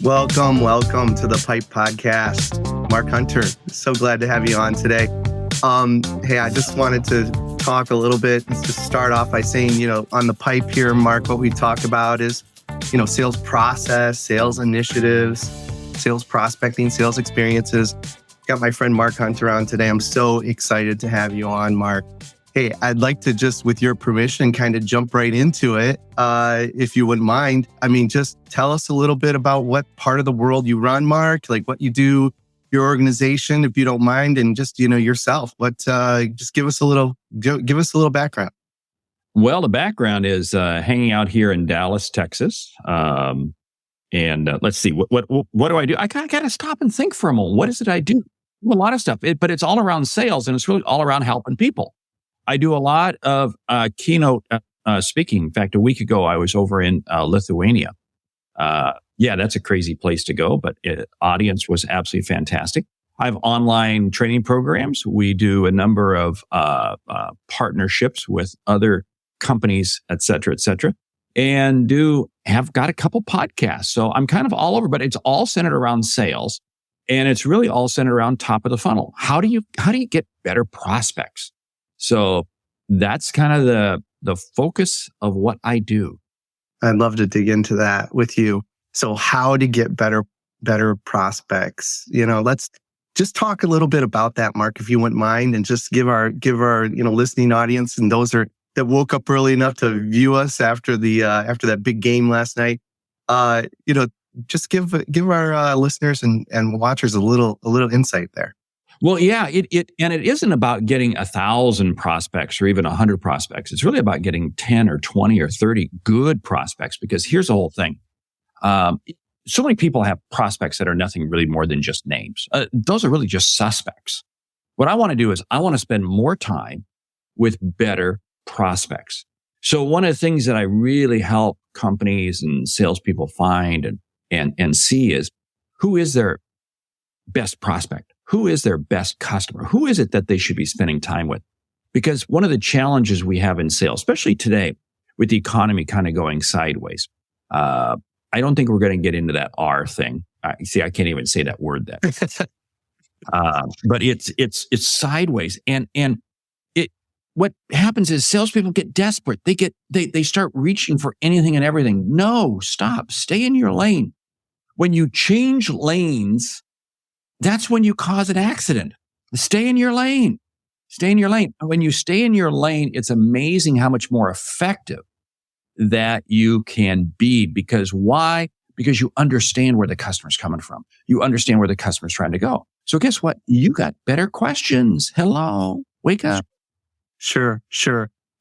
Welcome to the Pipe Podcast. Mark Hunter, so glad to have you on today. Hey, I just wanted to talk a little bit, just start off by saying, on the Pipe here, Mark, what we talk about is, sales process, sales initiatives, sales prospecting, sales experiences. Got my friend Mark Hunter on today. I'm so excited to have you on, Mark. Hey, I'd like to just, with your permission, kind of jump right into it, if you wouldn't mind. Just tell us a little bit about what part of the world you run, Mark, like what you do, your organization, if you don't mind, and just, yourself. Just give us a little background. Well, the background is hanging out here in Dallas, Texas. Let's see, what do I do? I got to stop and think for a moment. What is it I do? A lot of stuff, but it's all around sales, and it's really all around helping people. I do a lot of keynote speaking. In fact, a week ago, I was over in Lithuania. That's a crazy place to go, but audience was absolutely fantastic. I have online training programs. We do a number of partnerships with other companies, et cetera, and have got a couple podcasts. So I'm kind of all over, but it's all centered around sales, and it's really all centered around top of the funnel. How do you get better prospects? So that's kind of the focus of what I do. I'd love to dig into that with you. So how to get better prospects? Let's just talk a little bit about that, Mark, if you wouldn't mind, and just give our listening audience and those that woke up early enough to view us after that big game last night. Just give our listeners and watchers a little insight there. Well, yeah, it isn't about getting 1,000 prospects or even 100 prospects. It's really about getting 10 or 20 or 30 good prospects, because here's the whole thing. So many people have prospects that are nothing really more than just names. Those are really just suspects. What I want to do is I want to spend more time with better prospects. So one of the things that I really help companies and salespeople find and see is, who is their best prospect? Who is their best customer? Who is it that they should be spending time with? Because one of the challenges we have in sales, especially today with the economy kind of going sideways, I don't think we're going to get into that R thing. I can't even say that word that. But it's sideways. And what happens is salespeople get desperate. They start reaching for anything and everything. No, stop. Stay in your lane. When you change lanes, that's when you cause an accident. Stay in your lane. Stay in your lane. When you stay in your lane, it's amazing how much more effective that you can be. Because why? Because you understand where the customer's coming from. You understand where the customer's trying to go. So guess what? You got better questions. Hello. Wake up. Sure.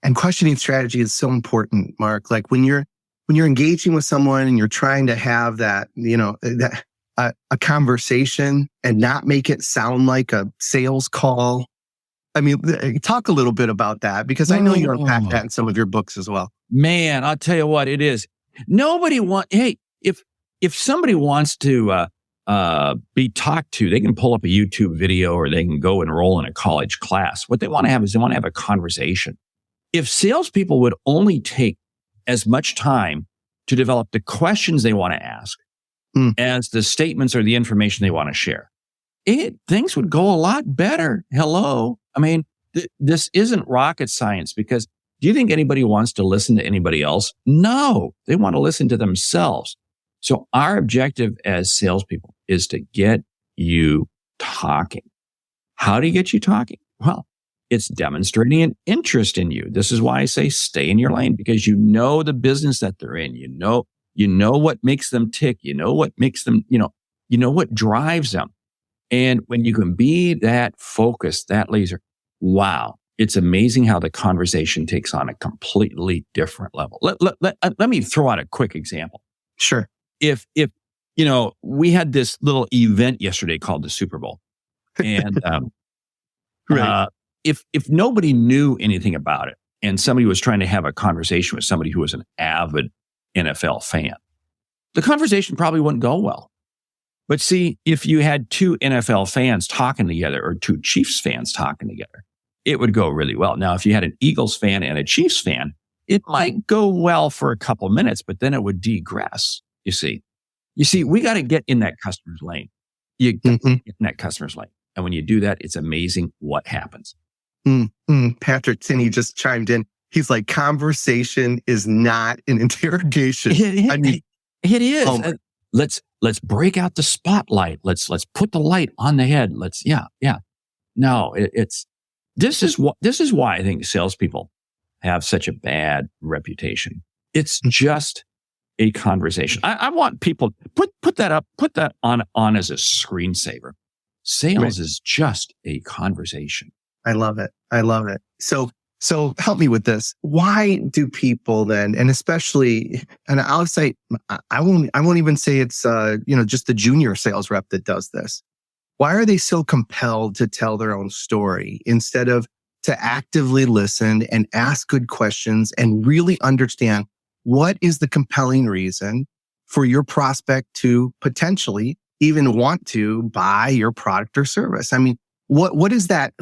And questioning strategy is so important, Mark. Like when you're engaging with someone and you're trying to have that, a conversation and not make it sound like a sales call. Talk a little bit about that, because I know you unpack that in some of your books as well. Man, I'll tell you what it is. If somebody wants to be talked to, they can pull up a YouTube video or they can go enroll in a college class. What they want to have is they want to have a conversation. If salespeople would only take as much time to develop the questions they want to ask as the statements or the information they want to share, things would go a lot better. Hello. This isn't rocket science, because do you think anybody wants to listen to anybody else? No, they want to listen to themselves. So our objective as salespeople is to get you talking. How do you get you talking? Well, it's demonstrating an interest in you. This is why I say stay in your lane, because you know the business that they're in. You know what makes them tick. You know what makes them, you know what drives them. And when you can be that focused, that laser, wow, it's amazing how the conversation takes on a completely different level. Let me throw out a quick example. Sure. If we had this little event yesterday called the Super Bowl, and right. If nobody knew anything about it and somebody was trying to have a conversation with somebody who was an avid NFL fan, the conversation probably wouldn't go well. But see, if you had two NFL fans talking together or two Chiefs fans talking together, it would go really well. Now, if you had an Eagles fan and a Chiefs fan, it might go well for a couple minutes, but then it would degress. You see, You see, we got to get in that customer's lane. You got to Mm-hmm. get in that customer's lane. And when you do that, it's amazing what happens. Patrick Tinney just chimed in. He's like, conversation is not an interrogation. I mean, It is. oh, Let's break out the spotlight. Let's put the light on the head. No, this is why I think salespeople have such a bad reputation. It's just a conversation. I want people put that on as a screensaver. Sales is just a conversation. I love it. So help me with this. Why do people then, and especially, and I'll say, I won't even say it's, just the junior sales rep that does this. Why are they so compelled to tell their own story instead of to actively listen and ask good questions and really understand what is the compelling reason for your prospect to potentially even want to buy your product or service? I mean, what is that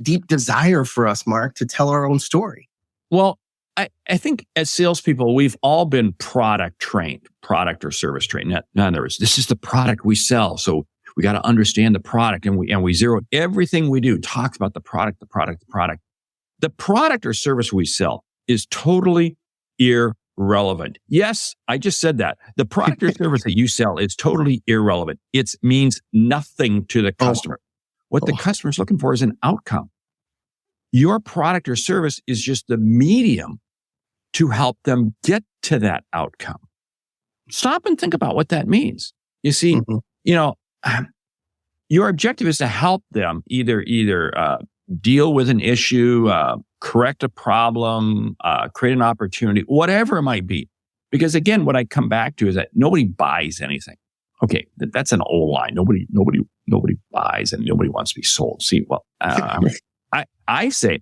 deep desire for us, Mark, to tell our own story? Well, I think as salespeople, we've all been product trained, product or service trained. In other words, this is the product we sell. So we got to understand the product, and we zero everything we do talks about the product. The product or service we sell is totally irrelevant. Yes, I just said that. The product or service that you sell is totally irrelevant. It means nothing to the customer. What the customer is looking for is an outcome. Your product or service is just the medium to help them get to that outcome. Stop and think about what that means. You see, your objective is to help them either deal with an issue, correct a problem, create an opportunity, whatever it might be. Because again, what I come back to is that nobody buys anything. Okay, that's an old line. Nobody buys and nobody wants to be sold. See, well, I say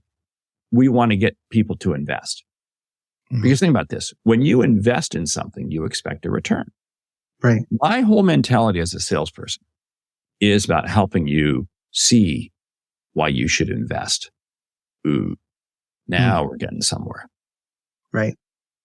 we want to get people to invest. Because think about this. When you invest in something, you expect a return. Right. My whole mentality as a salesperson is about helping you see why you should invest. Ooh, now we're getting somewhere. Right.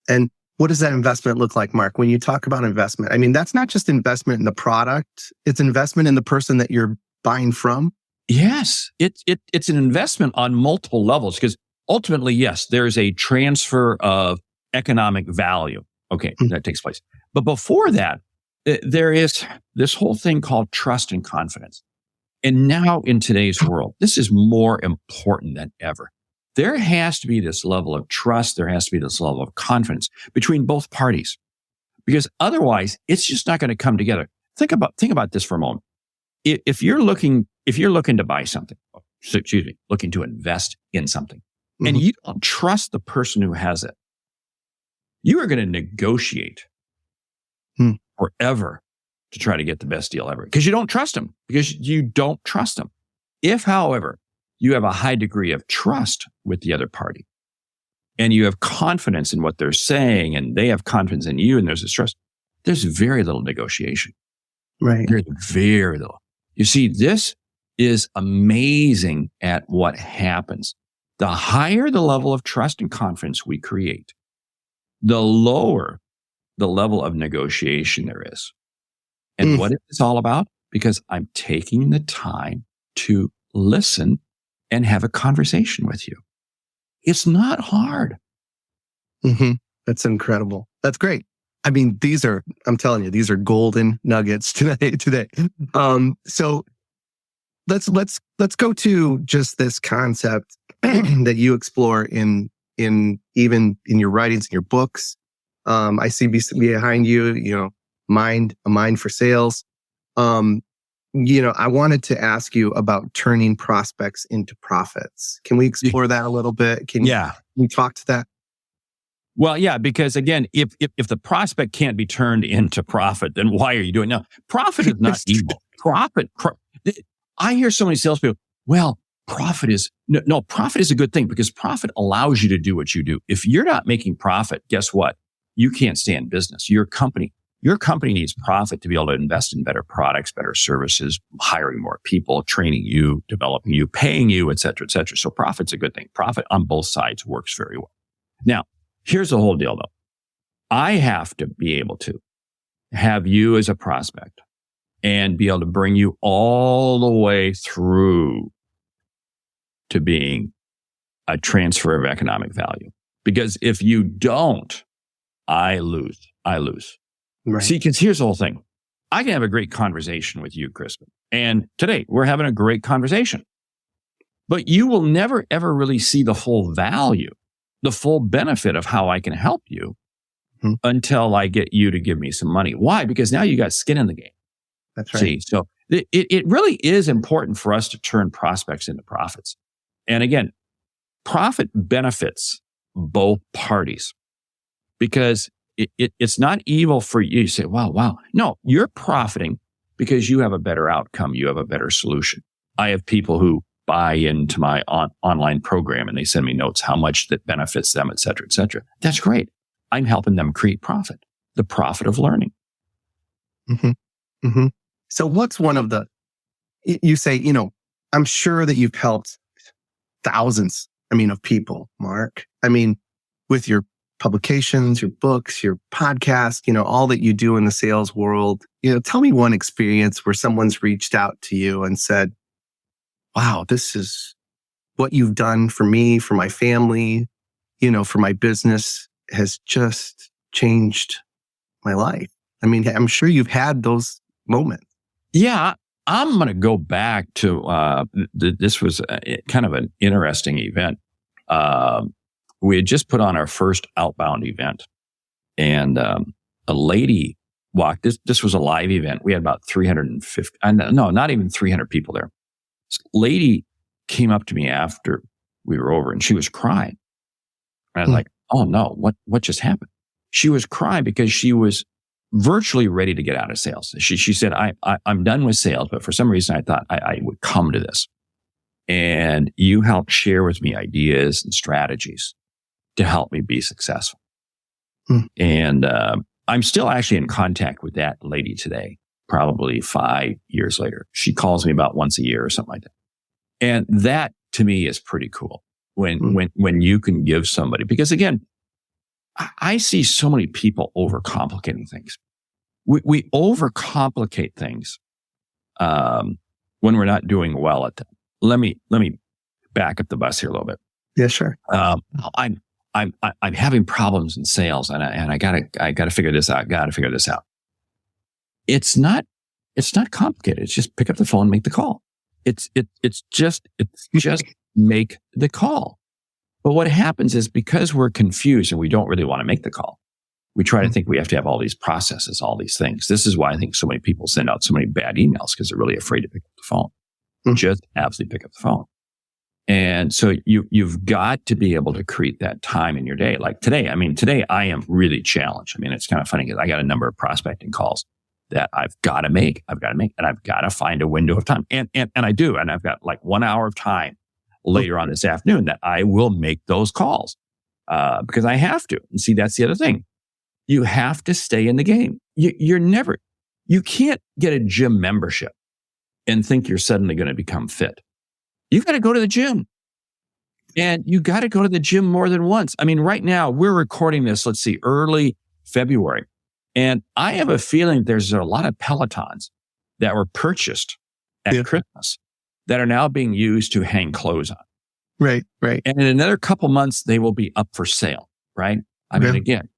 And what does that investment look like, Mark? When you talk about investment, I mean, that's not just investment in the product. It's investment in the person that you're buying from. Yes, it's an investment on multiple levels because ultimately, yes, there's a transfer of economic value. Okay, that takes place. But before that, there is this whole thing called trust and confidence. And now in today's world, this is more important than ever. There has to be this level of trust. There has to be this level of confidence between both parties, because otherwise it's just not going to come together. Think about this for a moment. If you're looking to buy something, looking to invest in something, and you don't trust the person who has it, you are going to negotiate forever to try to get the best deal ever because you don't trust them. If, however, you have a high degree of trust with the other party and you have confidence in what they're saying and they have confidence in you and there's this trust, there's very little negotiation. Right. There's very little. You see, this is amazing at what happens. The higher the level of trust and confidence we create, the lower the level of negotiation there is. And what it's all about? Because I'm taking the time to listen and have a conversation with you. It's not hard. That's incredible. That's great. I mean, I'm telling you, these are golden nuggets today. So let's go to just this concept that you explore in even in your writings, in your books. I see behind you, a mind for sales. I wanted to ask you about turning prospects into profits. Can we explore that a little bit? Can we talk to that? Well, yeah, because again, if the prospect can't be turned into profit, then why are you doing it? Now, profit is not evil. I hear so many salespeople, well, profit is a good thing because profit allows you to do what you do. If you're not making profit, guess what? You can't stay in business. Your company needs profit to be able to invest in better products, better services, hiring more people, training you, developing you, paying you, et cetera, et cetera. So profit's a good thing. Profit on both sides works very well. Now, here's the whole deal though. I have to be able to have you as a prospect and be able to bring you all the way through to being a transfer of economic value. Because if you don't, I lose. Right. See, because here's the whole thing. I can have a great conversation with you, Crispin. And today we're having a great conversation. But you will never, ever really see the full value, the full benefit of how I can help you until I get you to give me some money. Why? Because now you got skin in the game. That's right. See, so it really is important for us to turn prospects into profits. And again, profit benefits both parties because it's not evil for you to say, wow. No, you're profiting because you have a better outcome. You have a better solution. I have people who buy into my online program and they send me notes, how much that benefits them, et cetera, et cetera. That's great. I'm helping them create profit, the profit of learning. So what's one of you say, I'm sure that you've helped thousands, of people, Mark. With your publications, your books, your podcast, all that you do in the sales world, tell me one experience where someone's reached out to you and said, wow, this is what you've done for me, for my family, for my business has just changed my life. I'm sure you've had those moments. Yeah, I'm going to go back to, this was kind of an interesting event. We had just put on our first outbound event and a lady walked, this was a live event. We had about 350, no, not even 300 people there. This lady came up to me after we were over and she was crying. And I was like, oh no, what just happened? She was crying because she was virtually ready to get out of sales. She said, I'm done with sales, but for some reason I thought I would come to this. And you helped share with me ideas and strategies to help me be successful. And I'm still actually in contact with that lady today, probably 5 years later. She calls me about once a year or something like that. And that to me is pretty cool when you can give somebody, because again, I see so many people overcomplicating things. We overcomplicate things when we're not doing well at them. Let me back up the bus here a little bit. Yeah, sure. I'm having problems in sales, and I gotta figure this out. It's not complicated. It's just pick up the phone and make the call. It's just make the call. But what happens is because we're confused and we don't really want to make the call, we try to think we have to have all these processes, all these things. This is why I think so many people send out so many bad emails because they're really afraid to pick up the phone. Just absolutely pick up the phone. And so you've got to be able to create that time in your day. Like today, today I am really challenged. It's kind of funny because I got a number of prospecting calls that I've got to make, and I've got to find a window of time. And I do. And I've got like 1 hour of time later on this afternoon that I will make those calls because I have to. And see, that's the other thing. You have to stay in the game. You can't get a gym membership and think you're suddenly going to become fit. You've got to go to the gym. And you got to go to the gym more than once. Right now we're recording this, let's see, early February. And I have a feeling there's a lot of Pelotons that were purchased at Christmas that are now being used to hang clothes on. Right. And in another couple months, they will be up for sale, right? Again,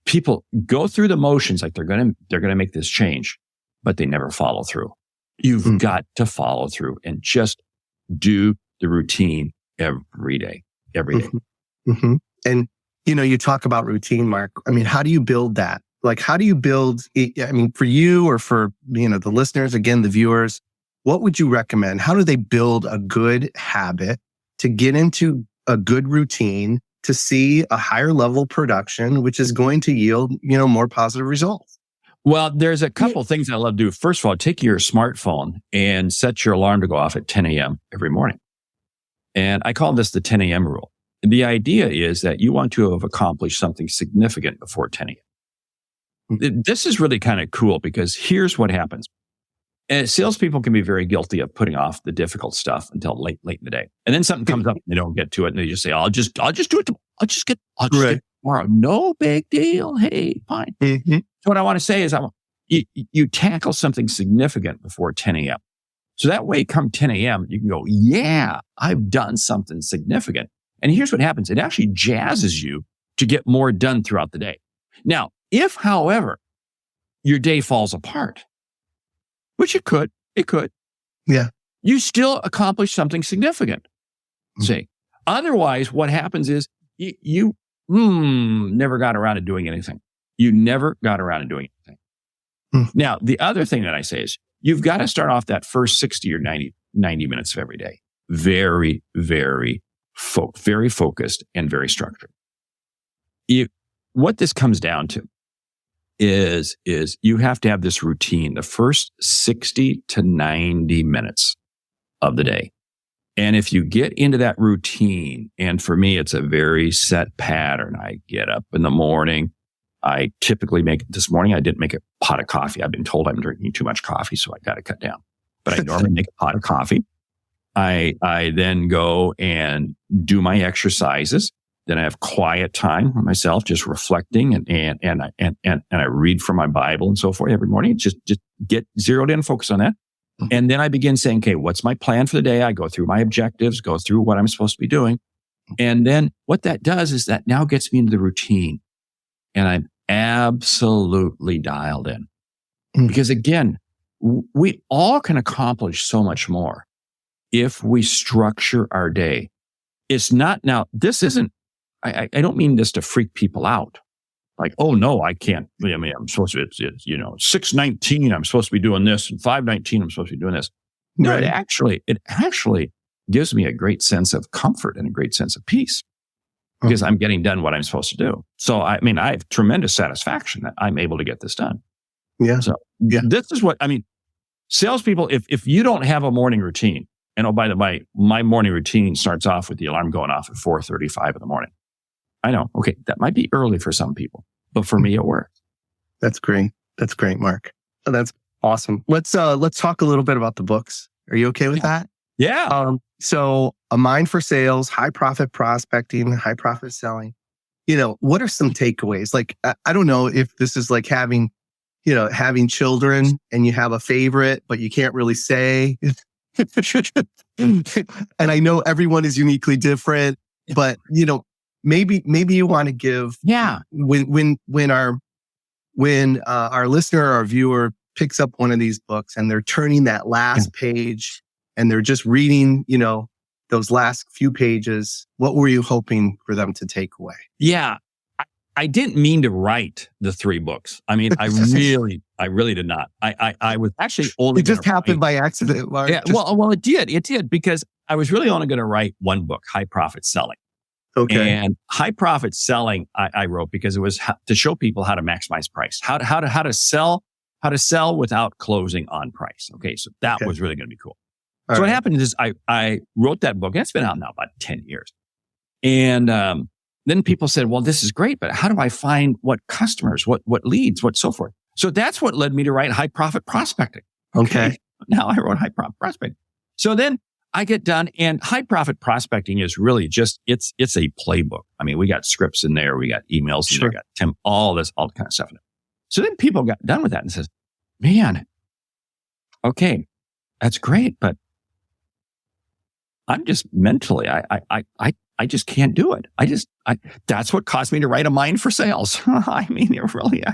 people go through the motions like they're going to make this change, but they never follow through. You've got to follow through and just do the routine every day. And, you talk about routine, Mark. How do you build that? Like, how do you build, for you or for, the listeners, again, the viewers, what would you recommend? How do they build a good habit to get into a good routine to see a higher level production, which is going to yield, more positive results? Well, there's a couple things I love to do. First of all, take your smartphone and set your alarm to go off at 10 a.m. every morning. And I call this the 10 a.m. rule. And the idea is that you want to have accomplished something significant before 10 a.m. This is really kind of cool because here's what happens. And salespeople can be very guilty of putting off the difficult stuff until late in the day. And then something comes up and they don't get to it and they just say, I'll just do it. I'll just get it tomorrow. No big deal. Hey, fine. So what I want to say is you tackle something significant before 10 a.m. So that way, come 10 a.m., you can go, yeah, I've done something significant. And here's what happens. It actually jazzes you to get more done throughout the day. Now, if, however, your day falls apart, which it could, Yeah. you still accomplish something significant. See, otherwise, what happens is you never got around to doing anything. You never got around to doing anything. Now, the other thing that I say is you've got to start off that first 60 or 90 minutes of every day. Very, very focused and very structured. What this comes down to is you have to have this routine, the first 60 to 90 minutes of the day. And if you get into that routine, and for me, it's a very set pattern. I get up in the morning. I typically this morning, I didn't make a pot of coffee. I've been told I'm drinking too much coffee, so I got to cut down. But I normally make a pot of coffee. I then go and do my exercises. Then I have quiet time for myself, just reflecting and I read from my Bible and so forth every morning. Just get zeroed in, focus on that. And then I begin saying, okay, what's my plan for the day? I go through my objectives, go through what I'm supposed to be doing. And then what that does is that now gets me into the routine. And I'm absolutely dialed in. Because again, we all can accomplish so much more if we structure our day. It's not now, this isn't, I don't mean this to freak people out. Like, oh no, I can't. I mean, I'm supposed to, it's 6:19, I'm supposed to be doing this, and 5:19, I'm supposed to be doing this. No, Right. it actually gives me a great sense of comfort and a great sense of peace because I'm getting done what I'm supposed to do. So, I mean, I have tremendous satisfaction that I'm able to get this done. Yeah. So Yeah. this is what, I mean, salespeople, if you don't have a morning routine, and oh, by the way, my morning routine starts off with the alarm going off at 4:35 in the morning. I know. Okay. That might be early for some people, but for me, it works. That's great. That's great, Mark. That's awesome. Let's talk a little bit about the books. Are you okay with that? Yeah. So A Mind for Sales, High Profit Prospecting, High Profit Selling. What are some takeaways? Like, I don't know if this is like having children and you have a favorite, but you can't really say. And I know everyone is uniquely different, but maybe you want to give when our listener or our viewer picks up one of these books and they're turning that last page and they're just reading, those last few pages, what were you hoping for them to take away? Yeah. I didn't mean to write the 3 books. I mean, I really did not. I was actually only. It just happened by accident, Mark. Yeah. Well, it did. It did because I was really only going to write one book, High Profit Selling. Okay. And High Profit Selling, I wrote because it was to show people how to maximize price, how to sell without closing on price. Okay. So that was really going to be cool. All so right. what happened is I wrote that book and it's been out now about 10 years. And, then people said, well, this is great, but how do I find what customers, what leads, what so forth? So that's what led me to write High Profit Prospecting. Okay. Now I wrote High Profit Prospecting. So then I get done, and High Profit Prospecting is really just, it's a playbook. I mean, we got scripts in there, we got emails, Sure. we got all kind of stuff in it. So then people got done with that and says, man, okay, that's great, but I'm just mentally, I just can't do it. That's what caused me to write A Mind for Sales. I mean, it really,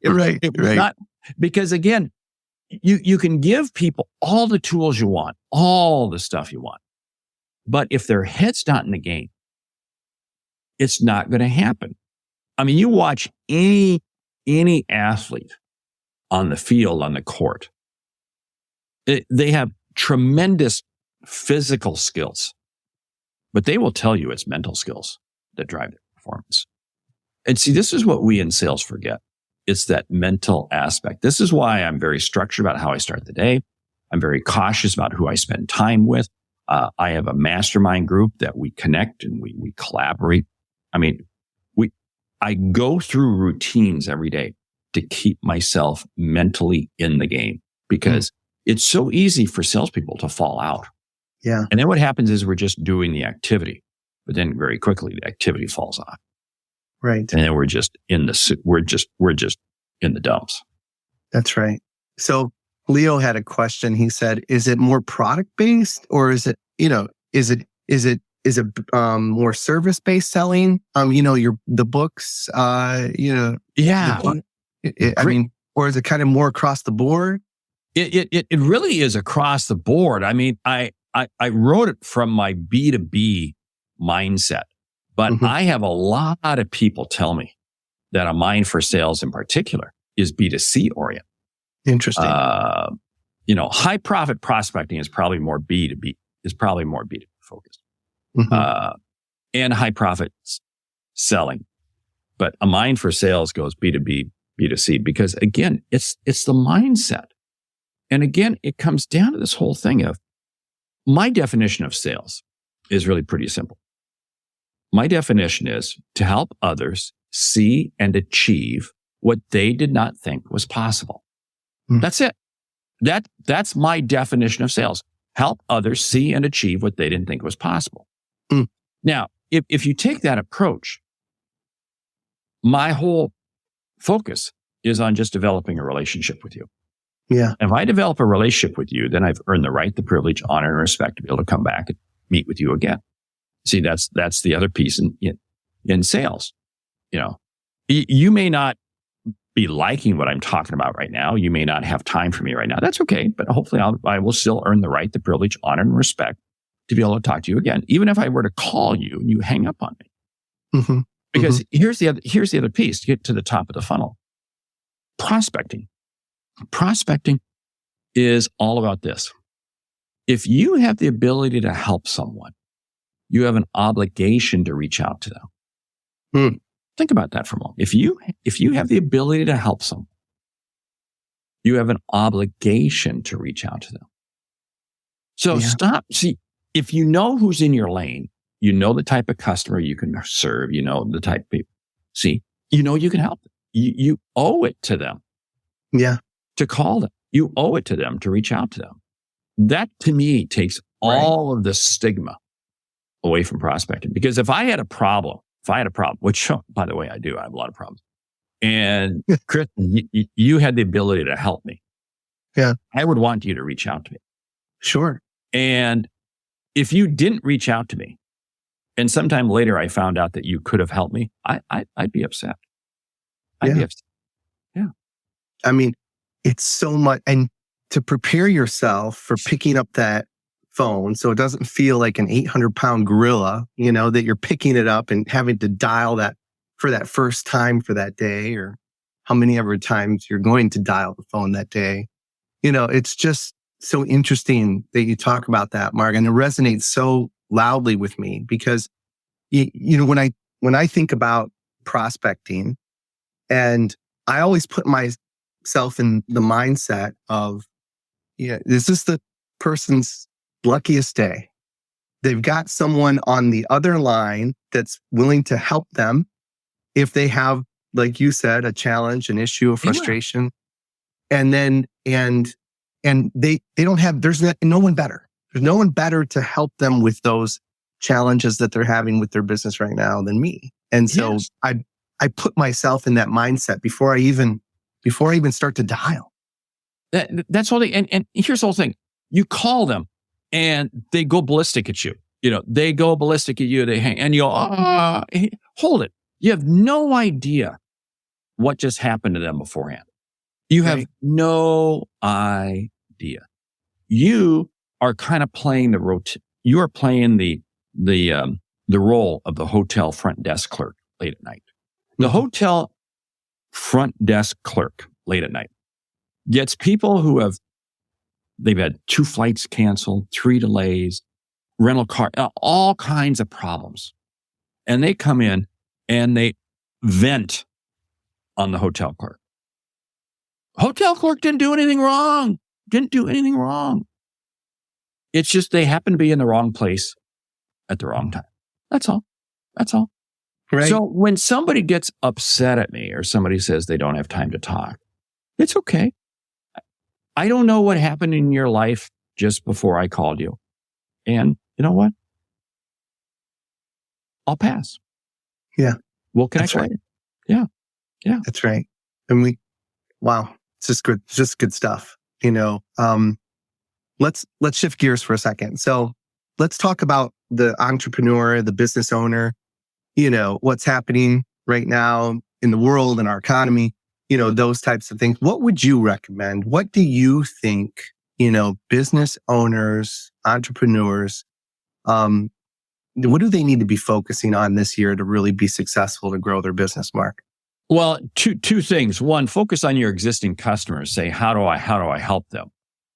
it was not, because again, you can give people all the tools you want, all the stuff you want, but if their head's not in the game, it's not going to happen. I mean, you watch any athlete on the field, on the court, they have tremendous physical skills, but they will tell you it's mental skills that drive their performance. And see, this is what we in sales forget. It's that mental aspect. This is why I'm very structured about how I start the day. I'm very cautious about who I spend time with. I have a mastermind group that we connect and we collaborate. I mean, I go through routines every day to keep myself mentally in the game because it's so easy for salespeople to fall out. Yeah. And then what happens is we're just doing the activity, but then very quickly the activity falls off. Right. And then we're just in the dumps. That's right. So Leo had a question. He said, is it more product based or is it, more service based selling? The books, the Yeah. book, Great. or is it kind of more across the board? It really is across the board. I mean, I wrote it from my B2B mindset, but Mhm. I have a lot of people tell me that a mind for sales in particular is B2C oriented. Interesting. High profit prospecting is probably more B2B, focused, Mhm. and high profit selling. But a mind for sales goes B2B, B2C, because again, it's the mindset. And again, it comes down to this whole thing of my definition of sales is really pretty simple. My definition is to help others see and achieve what they did not think was possible. Mm. That's it. That's my definition of sales. Help others see and achieve what they didn't think was possible. Mm. Now, if you take that approach, my whole focus is on just developing a relationship with you. Yeah. If I develop a relationship with you, then I've earned the right, the privilege, honor, and respect to be able to come back and meet with you again. See, that's the other piece in sales. You may not be liking what I'm talking about right now. You may not have time for me right now. That's okay. But hopefully I will still earn the right, the privilege, honor, and respect to be able to talk to you again, even if I were to call you and you hang up on me. Mm-hmm. Because here's the other piece to get to the top of the funnel. Prospecting is all about this. If you have the ability to help someone, you have an obligation to reach out to them. Hmm. Think about that for a moment. If you have the ability to help someone, you have an obligation to reach out to them. So if you know who's in your lane, you know the type of customer you can serve, you know the type of people. You can help them. You owe it to them. Yeah. To call them. You owe it to them to reach out to them. That to me takes all of the stigma away from prospecting. Because if I had a problem, which by the way, I do, I have a lot of problems. And Cris, you had the ability to help me. Yeah. I would want you to reach out to me. Sure. And if you didn't reach out to me, and sometime later I found out that you could have helped me, I'd be upset. I'd be upset. Yeah. I mean, it's so much. And to prepare yourself for picking up that phone so it doesn't feel like an 800-pound gorilla, that you're picking it up and having to dial that for that first time for that day or how many ever times you're going to dial the phone that day. It's just so interesting that you talk about that, Mark, and it resonates so loudly with me because, when I think about prospecting, and I always put myself in the mindset of, this is the person's luckiest day. They've got someone on the other line that's willing to help them if they have, like you said, a challenge, an issue, a frustration. And then, and they don't have, there's no one better. There's no one better to help them with those challenges that they're having with their business right now than me. And so I put myself in that mindset before I even start to dial. That's all. And here's the whole thing: you call them, and they go ballistic at you. They go ballistic at you. They hang, and you go, hold it. You have no idea what just happened to them beforehand. You have no idea. You are kind of playing you are playing the role of the hotel front desk clerk late at night. The hotel front desk clerk late at night gets people who they've had 2 flights canceled, 3 delays, rental car, all kinds of problems. And they come in and they vent on the hotel clerk. Hotel clerk didn't do anything wrong. It's just they happen to be in the wrong place at the wrong time. That's all. Right. So when somebody gets upset at me or somebody says they don't have time to talk, it's okay. I don't know what happened in your life just before I called you. And you know what? I'll pass. Yeah. We'll connect later. Yeah. That's right. And wow. It's just good stuff. Let's shift gears for a second. So let's talk about the entrepreneur, the business owner, what's happening right now in the world and our economy, those types of things. What would you recommend? What do you think, business owners, entrepreneurs, what do they need to be focusing on this year to really be successful to grow their business, Mark? Well, two things. One, focus on your existing customers. Say, how do I help them?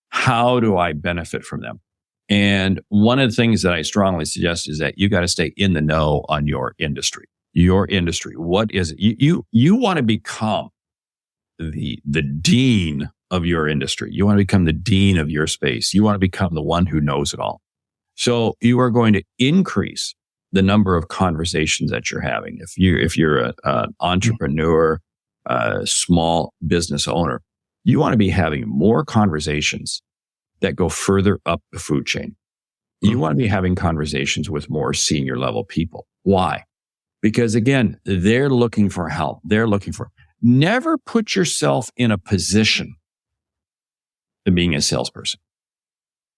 How do I benefit from them? And one of the things that I strongly suggest is that you got to stay in the know on your industry. Your industry. What is it? You want to become the dean of your industry. You want to become the dean of your space. You want to become the one who knows it all. So you are going to increase the number of conversations that you're having. If you're an entrepreneur, a small business owner, you want to be having more conversations that go further up the food chain. You want to be having conversations with more senior level people. Why? Because again, they're looking for help. Never put yourself in a position of being a salesperson.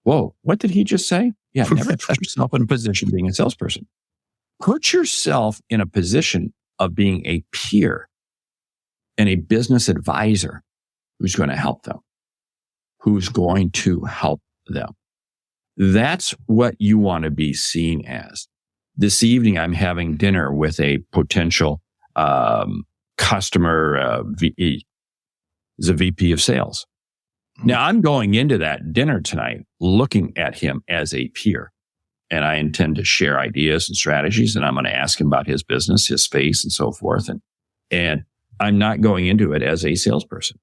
Whoa, what did he just say? Yeah, never put yourself in a position of being a salesperson. Put yourself in a position of being a peer and a business advisor who's going to help them. That's what you want to be seen as. This evening, I'm having dinner with a potential customer. He's a VP of sales. Now, I'm going into that dinner tonight looking at him as a peer, and I intend to share ideas and strategies, and I'm going to ask him about his business, his space, and so forth. And I'm not going into it as a salesperson,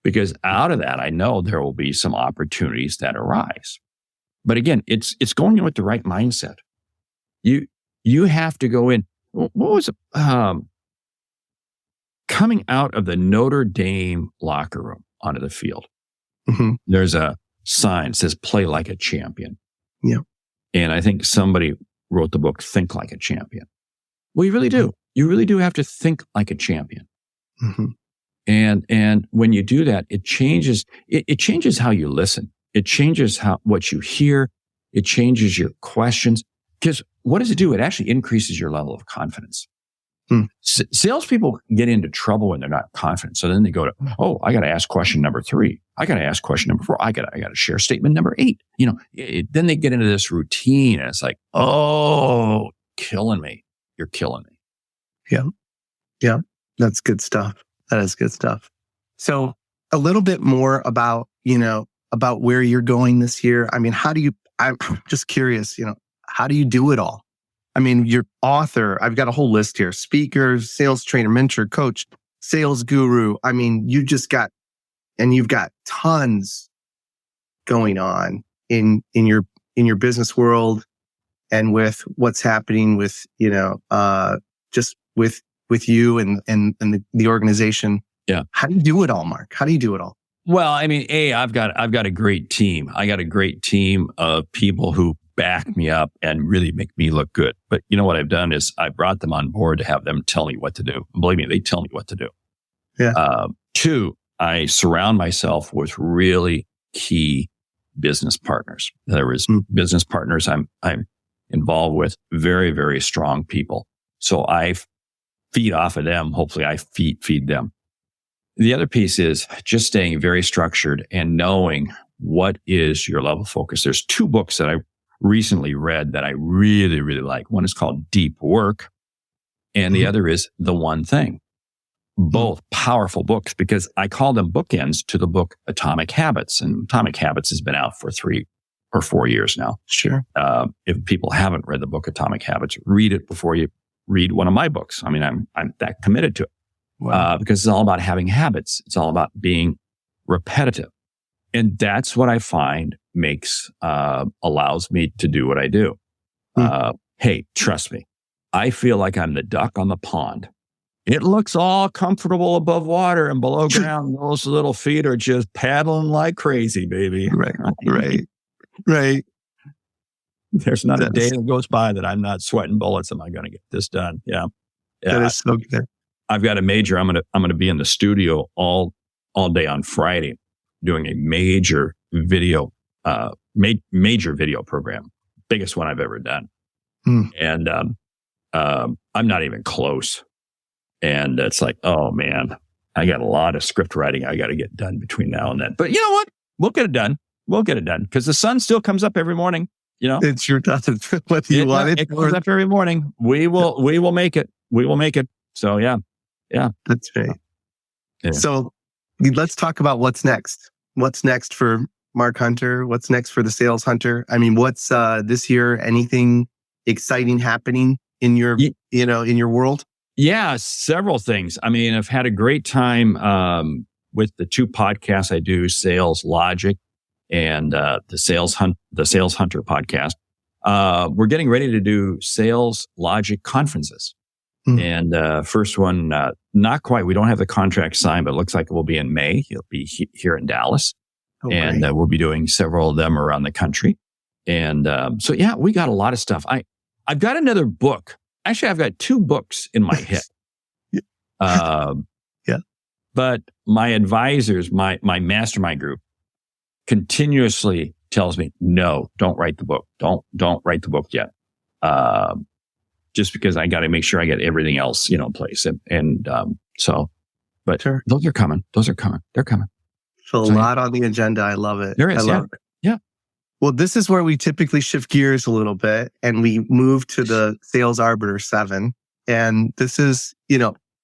because out of that, I know there will be some opportunities that arise. But again, it's going in with the right mindset. You have to go in. What was it? Coming out of the Notre Dame locker room onto the field, there's a sign that says "Play like a champion." Yeah, and I think somebody wrote the book "Think Like a Champion." Well, you really do. You really do have to think like a champion. And when you do that, it changes. It changes how you listen. It changes what you hear. It changes your questions. Because what does it do? It actually increases your level of confidence. Salespeople get into trouble when they're not confident. So then they go to, I got to ask question number 3. I got to ask question number 4. I got to share statement number 8. Then they get into this routine, and it's like, killing me. You're killing me. Yeah. That's good stuff. That is good stuff. So a little bit more about where you're going this year. I mean, I'm just curious, how do you do it all? I mean, you're author. I've got a whole list here. Speaker, sales trainer, mentor, coach, sales guru. I mean, you've got tons going on in your business world, and with what's happening with, just with you and the organization. Yeah. How do you do it all, Mark? How do you do it all? Well, I mean, I've got a great team. I got a great team of people who back me up and really make me look good. But you know what I've done is I brought them on board to have them tell me what to do. Believe me, they tell me what to do. Yeah. 2, I surround myself with really key business partners. In other words, business partners I'm involved with, very, very strong people. So I feed off of them. Hopefully I feed them. The other piece is just staying very structured and knowing what is your level of focus. There's 2 books that I recently read that I really, really like. One is called Deep Work, and the other is The One Thing. Both powerful books, because I call them bookends to the book Atomic Habits. And Atomic Habits has been out for 3 or 4 years now. Sure. If people haven't read the book Atomic Habits, read it before you read one of my books. I mean, I'm that committed to it. Wow. Because it's all about having habits. It's all about being repetitive. And that's what I find allows me to do what I do. Hey, trust me. I feel like I'm the duck on the pond. It looks all comfortable above water, and below ground, those little feet are just paddling like crazy, baby. Right. There's not a day that goes by that I'm not sweating bullets. Am I going to get this done? Yeah. That is so good. I've got a major. I'm going to be in the studio all all day on Friday doing a major video, major video program, biggest one I've ever done. And I'm not even close. And it's like, oh man, I got a lot of script writing I got to get done between now and then. But you know what? We'll get it done. We'll get it done because the sun still comes up every morning. You know, it sure doesn't. Whether you want it, it comes up every morning. We will make it. We will make it. So yeah, that's right. Yeah. So let's talk about what's next. What's next for Mark Hunter? What's next for the Sales Hunter? I mean, what's this year? Anything exciting happening in your in your world? Yeah, several things. I mean, I've had a great time with the two podcasts I do, Sales Logic and the Sales Hunter podcast. We're getting ready to do Sales Logic conferences. And first one, not quite. We don't have the contract signed, but it looks like it will be in May. It'll be here in Dallas. And we'll be doing several of them around the country. And so, yeah, we got a lot of stuff. I've got another book. Actually, I've got two books in my head. But my advisors, my mastermind group, continuously tells me, no, don't write the book. Don't write the book yet. Just because I got to make sure I get everything else, in place. But sure. Those are coming. They're coming. So a lot on the agenda. I love it. There is. I love it. Yeah. Well, this is where we typically shift gears a little bit and we move to the Sales Arbiter 7. And this is,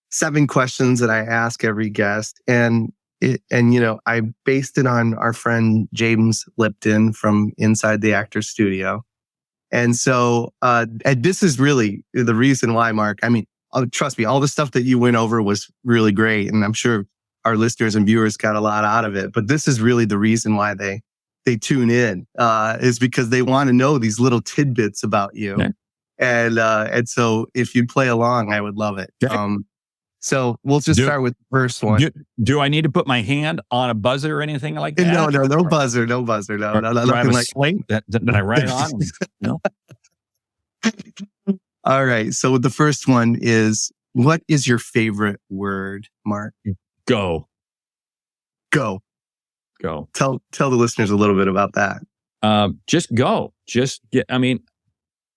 7 questions that I ask every guest. And I based it on our friend James Lipton from Inside the Actor's Studio. And so, and this is really the reason why, Mark. I mean, trust me, all the stuff that you went over was really great. And I'm sure our listeners and viewers got a lot out of it. But this is really the reason why they tune in, is because they want to know these little tidbits about you. Okay. And so if you play along, I would love it. Okay. So we'll just start with the first one. Do I need to put my hand on a buzzer or anything like that? No buzzer. No. Do I have a slate that I write it on? No. All right. So the first one is, what is your favorite word, Mark? Go. Tell the listeners a little bit about that. Just go.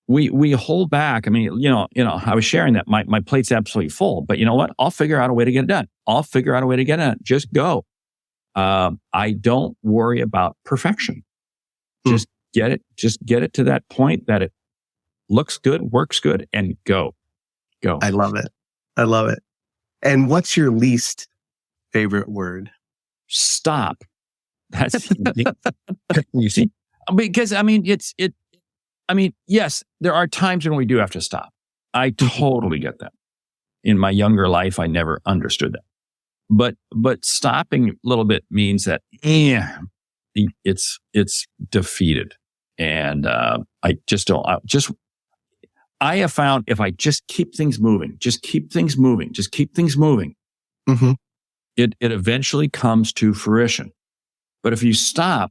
We hold back. I mean, I was sharing that my plate's absolutely full, but you know what? I'll figure out a way to get it done. Just go. I don't worry about perfection. Just get it to that point that it looks good, works good, and go. I love it. And what's your least favorite word? Stop. That's you see, because yes, there are times when we do have to stop. I totally get that. In my younger life, I never understood that. But stopping a little bit means that it's defeated, and I just don't. I have found if I just keep things moving, mm-hmm. it eventually comes to fruition. But if you stop,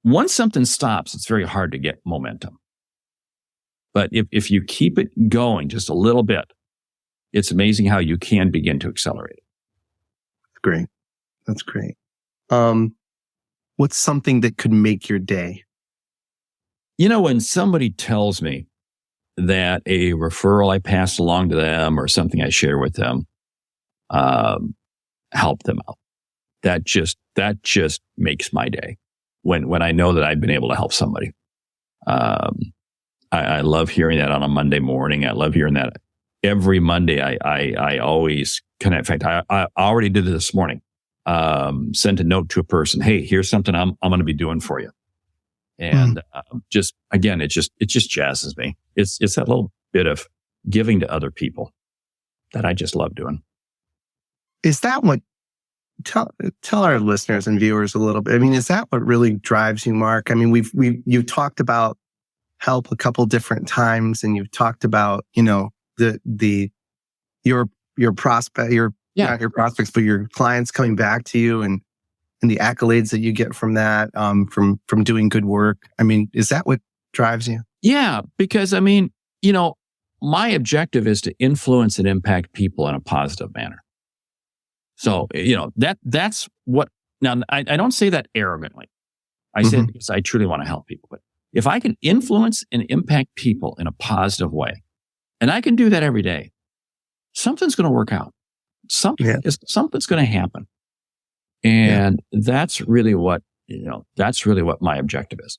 once something stops, it's very hard to get momentum. But if you keep it going just a little bit, it's amazing how you can begin to accelerate it. That's great. What's something that could make your day? When somebody tells me that a referral I passed along to them or something I share with them help them out, that just makes my day. When I know that I've been able to help somebody. I love hearing that on a Monday morning. I love hearing that every Monday. I always connect. In fact, I already did it this morning. Sent a note to a person. Hey, here's something I'm going to be doing for you. And it just jazzes me. It's that little bit of giving to other people that I just love doing. Is that what? Tell our listeners and viewers a little bit. I mean, is that what really drives you, Mark? I mean, you've talked about help a couple different times, and you've talked about your prospect, not your prospects, but your clients coming back to you, and the accolades that you get from that, from doing good work. I mean, is that what drives you? Yeah, because my objective is to influence and impact people in a positive manner. So, that's what, now I don't say that arrogantly. I say it because I truly want to help people. But if I can influence and impact people in a positive way, and I can do that every day, something's going to work out. Something's going to happen. And that's really what my objective is.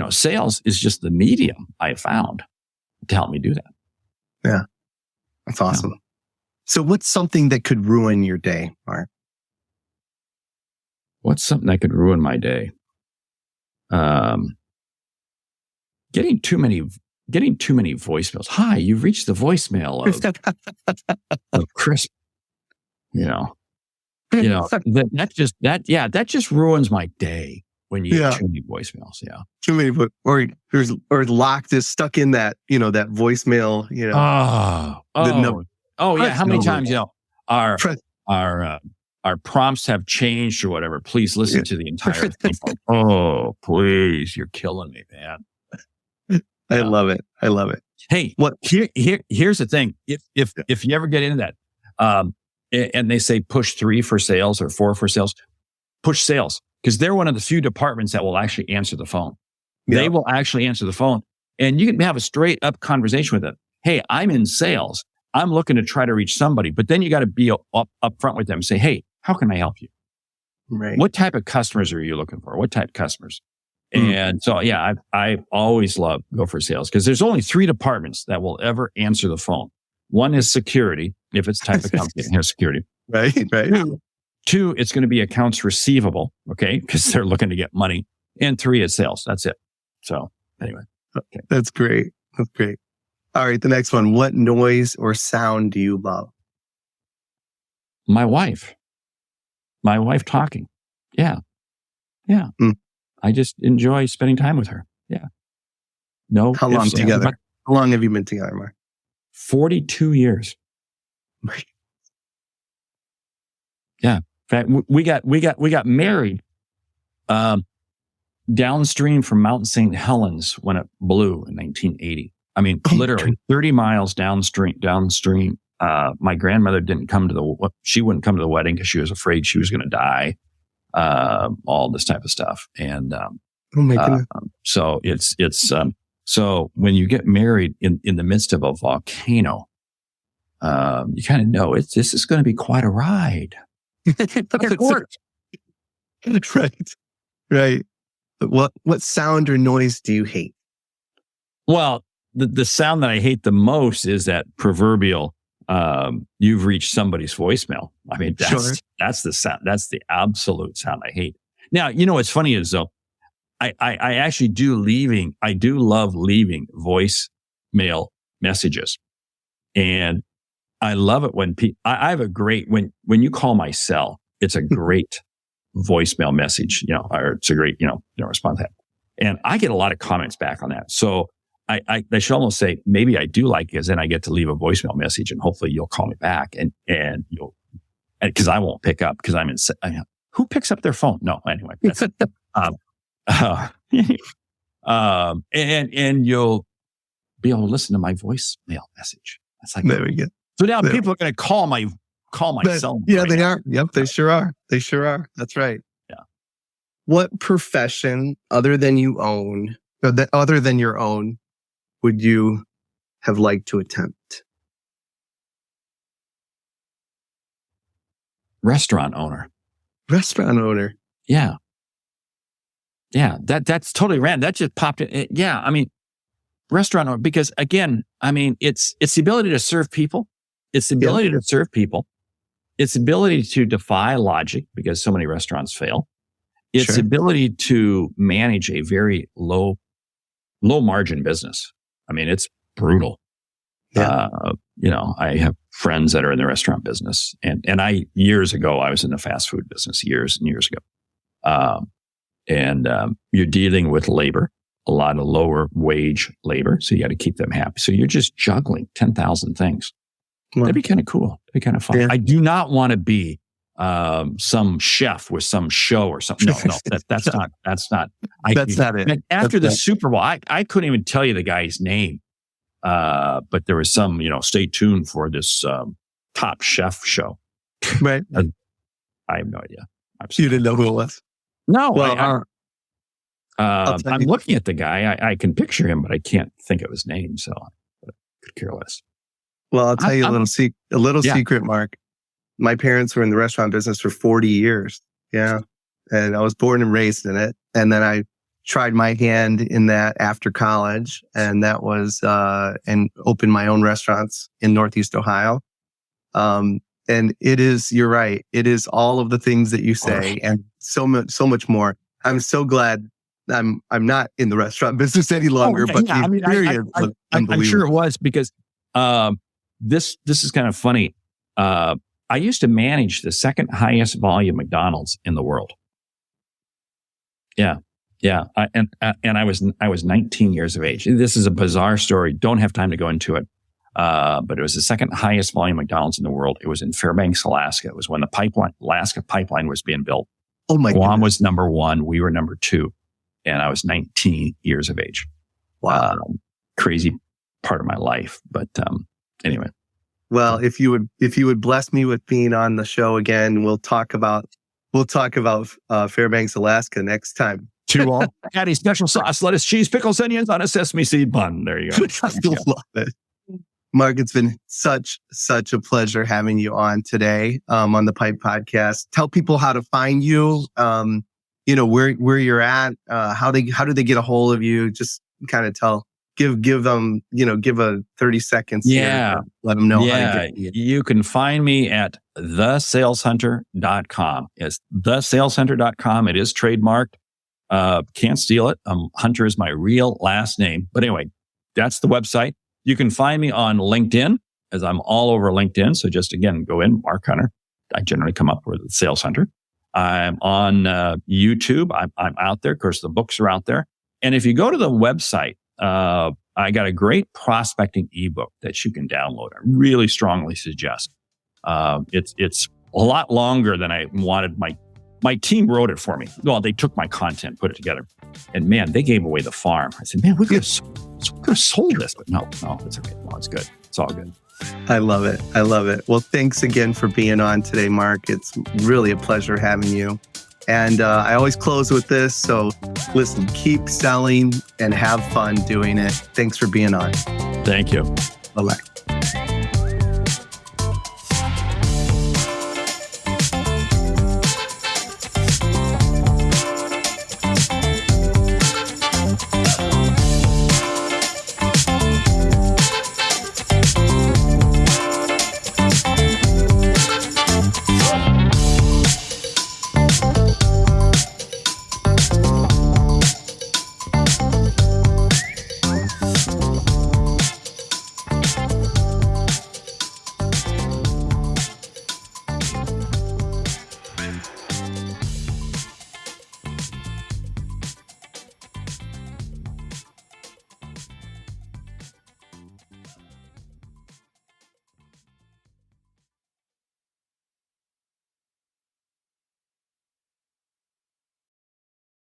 Sales is just the medium I found to help me do that. Yeah. That's awesome. Yeah. So what's something that could ruin your day, Mark? What's something that could ruin my day? Getting too many voicemails. Hi, you've reached the voicemail of Cris. That just ruins my day when you get too many voicemails. Yeah. Too many, or locked is stuck in that, that voicemail, How many times, our prompts have changed or whatever. Please listen to the entire thing. Oh, please. You're killing me, man. I love it. Hey, here's the thing. If you ever get into that, and they say push 3 for sales or 4 for sales, push sales, because they're one of the few departments that will actually answer the phone. Yep. They will actually answer the phone, and you can have a straight up conversation with them. Hey, I'm in sales. I'm looking to try to reach somebody, but then you got to be up front with them and say, hey, how can I help you? Right. What type of customers are you looking for? What type of customers? And so, I always love go for sales because there's only 3 departments that will ever answer the phone. One is security, if it's type of company, here's security. Right. 2, it's going to be accounts receivable, okay, because they're looking to get money. And 3 is sales. That's it. So anyway. Okay. That's great. All right, the next one. What noise or sound do you love? My wife talking. Yeah. I just enjoy spending time with her. Yeah. No. How long together? How long have you been together, Mark? 42 years. Yeah. In fact, we got married downstream from Mount St. Helens when it blew in 1980. I mean, literally 30 miles downstream. My grandmother wouldn't come to the wedding because she was afraid she was going to die. All this type of stuff. And, so so when you get married in the midst of a volcano, you kind of know this is going to be quite a ride. Right. But what sound or noise do you hate? Well, the sound that I hate the most is that proverbial, you've reached somebody's voicemail. I mean, that's the sound. That's the absolute sound I hate. Now, what's funny is though, I actually I do love leaving voicemail messages. And I love it when I have a great, when you call my cell, it's a great voicemail message, or it's a great, response to that. And I get a lot of comments back on that. So I should almost say, maybe I do like it because then I get to leave a voicemail message and hopefully you'll call me back and you'll, because I won't pick up because who picks up their phone? No, anyway. And you'll be able to listen to my voicemail message. That's like, there we go. So now people are going to call my cell. Yeah, right, they are. Yep, they sure are. That's right. Yeah. What profession other than your own, would you have liked to attempt? Restaurant owner. Yeah. That's totally random. That just popped in. Yeah. I mean, restaurant owner, because again, I mean, it's the ability to serve people. It's the ability to serve people. It's the ability to defy logic because so many restaurants fail. It's the ability to manage a very low margin business. I mean, it's brutal. Yeah. I have friends that are in the restaurant business and years ago, I was in the fast food business years and years ago. You're dealing with labor, a lot of lower wage labor. So you got to keep them happy. So you're just juggling 10,000 things. Wow. That'd be kind of cool. That'd be kind of fun. Yeah. I do not want to be some chef with some show or something. No, that's not. That's not it. After the Super Bowl, I couldn't even tell you the guy's name. But there was some, stay tuned for this Top Chef show. Right. I have no idea. You didn't know who it was? No. Well, I'm looking at the guy. I can picture him, but I can't think of his name. So I could care less. Well, I'll tell you a little secret, Mark. My parents were in the restaurant business for 40 years. Yeah. And I was born and raised in it. And then I tried my hand in that after college. And that was, and opened my own restaurants in Northeast Ohio. And it is, you're right. It is all of the things that you say and so much more. I'm so glad I'm not in the restaurant business any longer, but yeah, I'm sure it was because, this is kind of funny. I used to manage the second highest volume McDonald's in the world. Yeah. And I was 19 years of age. This is a bizarre story. Don't have time to go into it. But it was the second highest volume McDonald's in the world. It was in Fairbanks, Alaska. It was when the Alaska pipeline was being built. Oh my Guam goodness. was number one. We were number two. And I was 19 years of age. Wow. Crazy part of my life. But, anyway. Well, if you would bless me with being on the show again, we'll talk about Fairbanks, Alaska next time. Patty, special sauce, lettuce, cheese, pickles, onions on a sesame seed bun. There you go. I love it. Mark, it's been such a pleasure having you on today on the Pipe Podcast. Tell people how to find you. Where you're at. How do they get a hold of you? Just kind of give them a 30 seconds. Yeah. Let them know how to Yeah. get you. You can find me at thesaleshunter.com. It's thesaleshunter.com. It is trademarked. Can't steal it. Hunter is my real last name. But anyway, that's the website. You can find me on LinkedIn, as I'm all over LinkedIn. So just again, go in, Mark Hunter. I generally come up with Sales Hunter. I'm on YouTube. I'm out there. Of course, the books are out there. And if you go to the website, I got a great prospecting ebook that you can download. I really strongly suggest. It's a lot longer than I wanted. My team wrote it for me. Well, they took my content, put it together, and man, they gave away the farm. I said, man, we could have sold this, but no, it's okay. No, it's good. It's all good. I love it. Well, thanks again for being on today, Mark. It's really a pleasure having you. And I always close with this. So listen, keep selling and have fun doing it. Thanks for being on. Thank you. Bye-bye.